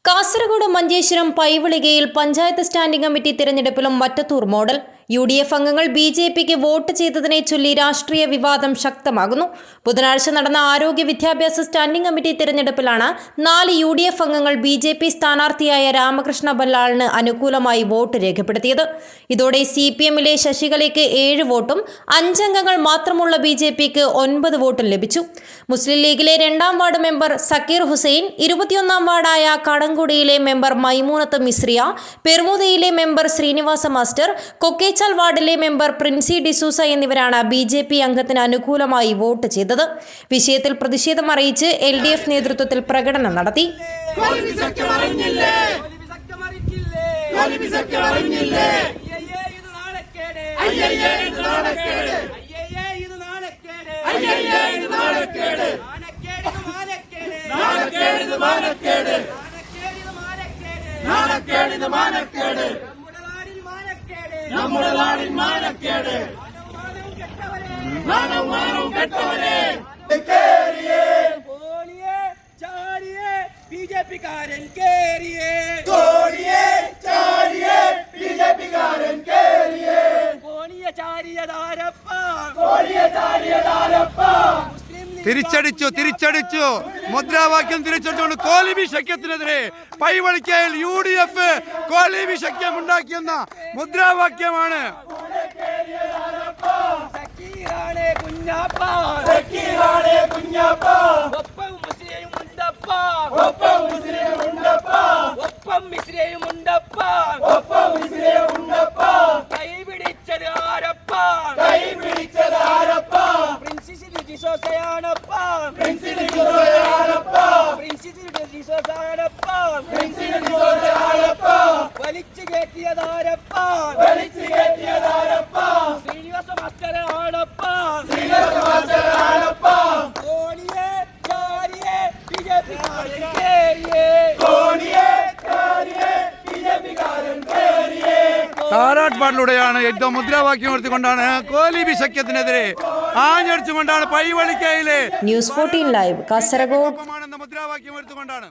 കാസർഗോഡ് മഞ്ചേശ്വരം പൈവിളികയിൽ panchayat standing committee തിരഞ്ഞെടുപ്പിലും Mattathur model UDF അംഗങ്ങൾ BJPക്ക് വോട്ട് ചെയ്തതിനെ ചൊല്ലി രാഷ്ട്രീയ വിവാദം ശക്തമാകുന്നു. ബുധനാഴ്ച നടന്ന ആരോഗ്യ വിദ്യാഭ്യാസ സ്റ്റാൻഡിംഗ് കമ്മിറ്റി തിരഞ്ഞെടുപ്പിലാണ് 4 UDF അംഗങ്ങൾ BJP സ്ഥാനാർത്ഥിയായ രാമകൃഷ്ണ ബല്ലാളിന് അനുകൂലമായി വോട്ട് രേഖപ്പെടുത്തിയത്. ഇതോടെ CPMലെ ശശികലയ്ക്ക് 7 വോട്ടും 5 അംഗങ്ങൾ മാത്രമുള്ള BJPക്ക് 9 വോട്ടും ലഭിച്ചു. മുസ്ലിം ലീഗിലെ 2ാം വാർഡ് മെമ്പർ സക്കീർ ഹുസൈൻ, 21ാം വാർഡായ കടങ്കുടിയിലെ മെമ്പർ മൈമൂനത്ത് മിസ്രിയ, പെർമുദയിലെ മെമ്പർ ശ്രീനിവാസ മാസ്റ്റർ, കൊക്കേച്ചാൽ വാർഡിലെ മെമ്പർ പ്രിൻസി ഡിസൂസ എന്നിവരാണ് BJP അംഗത്തിന് അനുകൂലമായി വോട്ട് ചെയ്തത്. വിഷയത്തിൽ പ്രതിഷേധം അറിയിച്ച് LDF നേതൃത്വത്തിൽ പ്രകടനം നടത്തി. നമ്മുടെ നാടിൻ മാനക്കേട് BJP-കാരൻ കേറിയേ തിരിച്ചടിച്ചു മുദ്രാവാക്യം തിരിച്ചടിച്ചുകൊണ്ട് കോലിബി ശക്യത്തിനെതിരെ പൈവളിക്കയിൽ UDF കോലിബി ശക്യം ഉണ്ടാക്കിയെന്ന മുദ്രാവാക്യമാണ്. വലിച്ചു കയറ്റിയതാരപ്പ ശ്രീനിവാസ മാസ്റ്ററാണപ്പ താരാട്ട്പാടിലൂടെയാണ് യുദ്ധം മുദ്രാവാക്യം ഉയർത്തിക്കൊണ്ടാണ് കോലിബി ശക്യത്തിനെതിരെ ആഞ്ഞടിച്ചുകൊണ്ടാണ് പൈവളിക്കയിലെ ന്യൂസ് 14 ലൈവ് കാസർഗോഡ് മുദ്രാവാക്യം ഉയർത്തിക്കൊണ്ടാണ്